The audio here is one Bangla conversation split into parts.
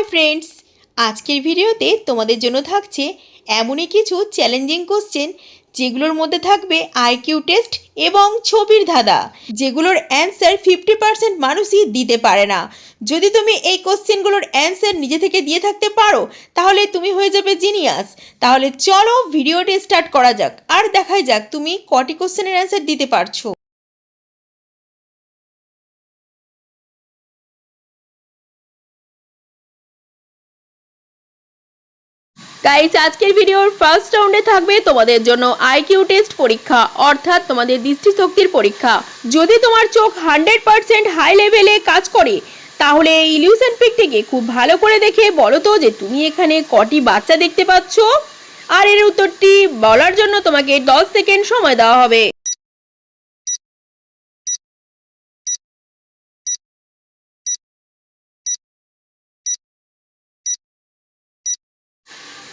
हाई फ्रेंड्स आजकेर भिडियोते तोमादेर जोन्नो थाकछे एमोनी किछु चैलेंजिंग कोश्चेन जेगुलोर मध्य थाकबे आईकिउ टेस्ट एबं छबिर धाঁধা जेगुलोर आंसर 50% मानुषई दिते पारे ना। यदि तुमी এই কোশ্চেনগুলোর आंसर निजे थेके दिए थाकते पारो ताहले तुमी हये जाबे जिनियास। ताहले चलो भिडियोटी स्टार्ट करा जाक आर देखाई जाक तुमी कटी कोश्चेनेर आंसर दिते पारछो। गाइस आजकेर भिडियोर फार्स्ट राउंडे थाकबे तोमादेर जोन्नो आईकिउ टेस्ट परीक्षा अर्थात तोमादेर दृष्टिशक्तिर परीक्षा। यदि तोमार चोख 100% हाई लेभेले काज करे ताहले इल्यूशन पिकटिके खूब भालो करे देखे बोलो तो जे तुमी एखाने कटी बाच्चा देखते पाচ্ছো আর এর উত্তরটি বলার জন্য তোমাকে 10 সেকেন্ড সময় দেওয়া হবে।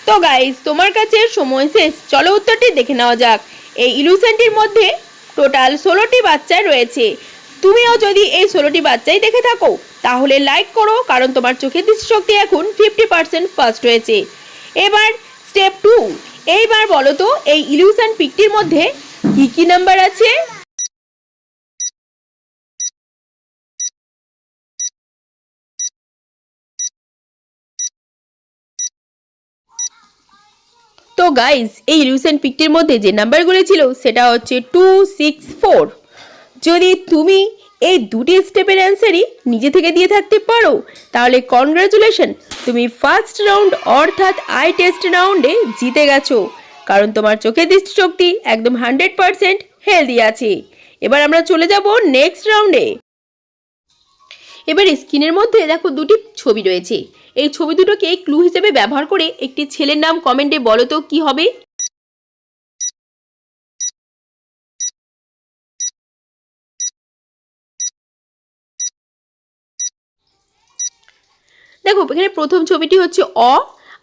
तो गाइस तुम्हार काছে সময় শেষ, চলো উত্তরটি দেখে নেওয়া যাক। এই ইলুশনটির মধ্যে টোটাল 16টি বাচ্চা রয়েছে। তুমিও যদি এই 16টি বাচ্চাই দেখে থাকো তাহলে লাইক করো, কারণ তোমার চোখের দৃষ্টিশক্তি এখন 50% ফাস্ট হয়েছে। এবার স্টেপ 2, এইবার বলো তো এই ইলুশন পিকটির মধ্যে কি কি নাম্বার আছে। तो गाइज এই ইলুশন পিকটির মধ্যে যে নাম্বারগুলো ছিল সেটা হচ্ছে 2, 6, 4। যদি তুমি এই দুটি স্টেপের অ্যানসারই নিজে থেকে দিয়ে থাকতে পারো তাহলে কনগ্রাচুলেশন, তুমি ফার্স্ট রাউন্ড অর্থাৎ আই টেস্ট রাউন্ডে জিতে গেছো, কারণ তোমার চোখের দৃষ্টিশক্তি একদম 100% হেলদি আছে। এবার আমরা চলে যাব নেক্সট রাউন্ডে। এবার স্ক্রিনের মধ্যে দেখো দুটি ছবি রয়েছে, এই ছবি দুটোকে ক্লু হিসেবে ব্যবহার করে একটি ছেলের নাম কমেন্টে বলো তো কি হবে। দেখো এখানে প্রথম ছবিটি হচ্ছে অ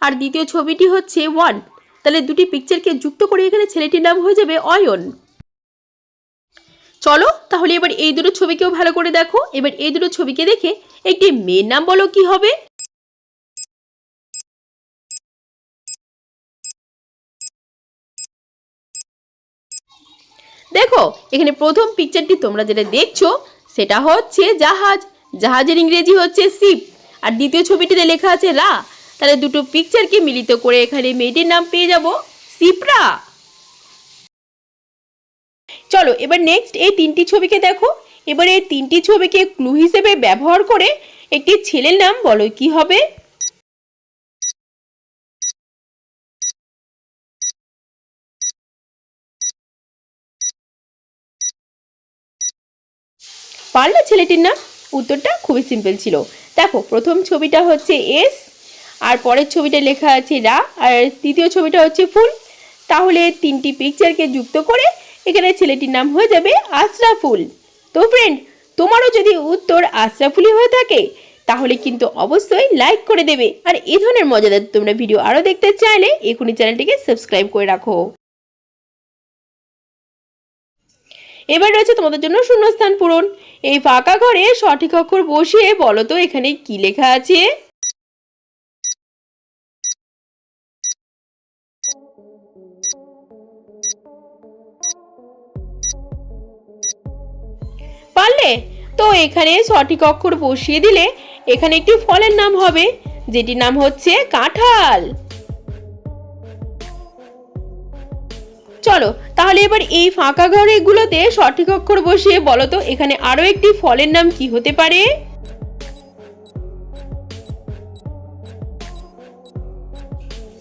আর দ্বিতীয় ছবিটি হচ্ছে 1, তাহলে দুটি পিকচারকে যুক্ত করে এখানে ছেলেটির নাম হয়ে যাবে অয়ন। চলো তাহলে এবার এই দুটো ছবিকেও ভালো করে দেখো। এবার এই দুটো ছবিকে দেখে একটি মেয়ের নাম বলো কি হবে। দেখো এখানে প্রথম পিকচারটি তোমরা যেটা দেখছো সেটা হচ্ছে জাহাজ, জাহাজের ইংরেজি হচ্ছে শিপ, আর দ্বিতীয় ছবিটিতে লেখা আছে রা, তাহলে দুটো পিকচারকে মিলিত করে এখানে মেয়েটির নাম পেয়ে যাব শিপ্রা। চলো এবার নেক্সট এই তিনটি ছবিকে দেখো। এবার এই তিনটি ছবিকে ক্লু হিসেবে ব্যবহার করে একটি ছেলের নাম বলো কি হবে। পারলে ছেলেটির নাম? উত্তরটা খুবই সিম্পল ছিল। দেখো প্রথম ছবিটা হচ্ছে এস, আর পরের ছবিটা লেখা আছে রা, আর তৃতীয় ছবিটা হচ্ছে ফুল। তাহলে তিনটি পিকচারকে যুক্ত করে এখানে ছেলেটির নাম হয়ে যাবে আশরাফুল। তো ফ্রেন্ড তোমারও যদি উত্তর আশরাফুলই হয়ে থাকে তাহলে কিন্তু অবশ্যই লাইক করে দেবে, আর এই ধরনের মজাদার তোমরা ভিডিও আরও দেখতে চাইলে এখনই চ্যানেলটিকে সাবস্ক্রাইব করে রাখো। এবার রয়েছে তোমাদের জন্য শূন্যস্থান পূরণ। এই ফাঁকা ঘরে সঠিক অক্ষর বসিয়ে বলো তো এখানে কি লেখা আছে। পারলে? তো এখানে সঠিক অক্ষর বসিয়ে দিলে এখানে একটি ফলের নাম হবে, যেটির নাম হচ্ছে কাঁঠাল। চলো তাহলে এবার এই ফাঁকা ঘরগুলোতে সঠিক অক্ষর বসিয়ে বলো তো এখানে আরো একটি ফলের নাম কি হতে পারে।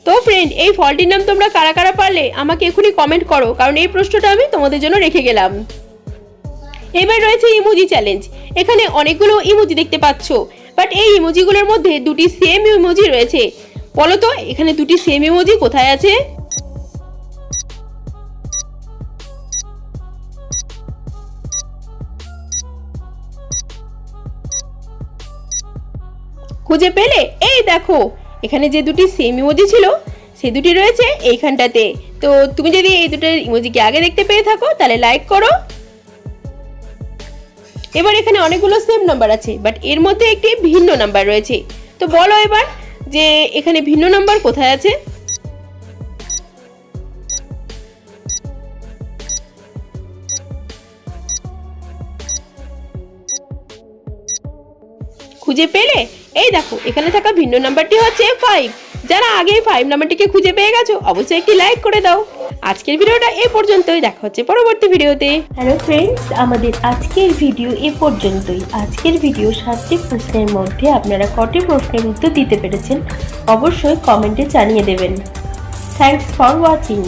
তো ফ্রেন্ড এই ফলটির নাম তোমরা কারা কারা পারলে আমাকে এখনই কমেন্ট করো, কারণ এই প্রশ্নটা আমি তোমাদের জন্য রেখে গেলাম। এবার রয়েছে ইমোজি চ্যালেঞ্জ। এখানে অনেকগুলো ইমোজি দেখতে পাচ্ছ, বাট এই ইমোজিগুলোর মধ্যে দুটি সেম ইমোজি রয়েছে। বলো তো এখানে দুটি সেম ইমোজি কোথায় আছে। খুঁজে পেলে? এই দেখো এখানে যে দুটি সেম ইমোজি ছিল সেই দুটি রয়েছে এইখানটাতে। তো তুমি যদি এই দুটো ইমোজিকে আগে দেখতে পেয়ে থাকো তাহলে লাইক করো। এবার এখানে অনেকগুলো সেম নাম্বার আছে, বাট এর মধ্যে একটি ভিন্ন নাম্বার রয়েছে। তো বলো এবার যে এখানে ভিন্ন নাম্বার কোথায় আছে। খুঁজে পেলে? এই দেখো এখানে থাকা ভিন্ন নাম্বারটি হচ্ছে 5। যারা আগে 5 নাম্বারটিকে খুঁজে পেয়ে গেছো অবশ্যই একটি লাইক করে দাও। আজকের ভিডিওটা এই পর্যন্তই, দেখা হচ্ছে পরবর্তী ভিডিওতে। হ্যালো ফ্রেন্ডস, আমাদের আজকের ভিডিও এ পর্যন্তই। আজকের ভিডিও 7টি প্রশ্নের মধ্যে আপনারা কটি প্রশ্নের উত্তর দিতে পেরেছেন অবশ্যই কমেন্টে জানিয়ে দেবেন। Thanks for watching.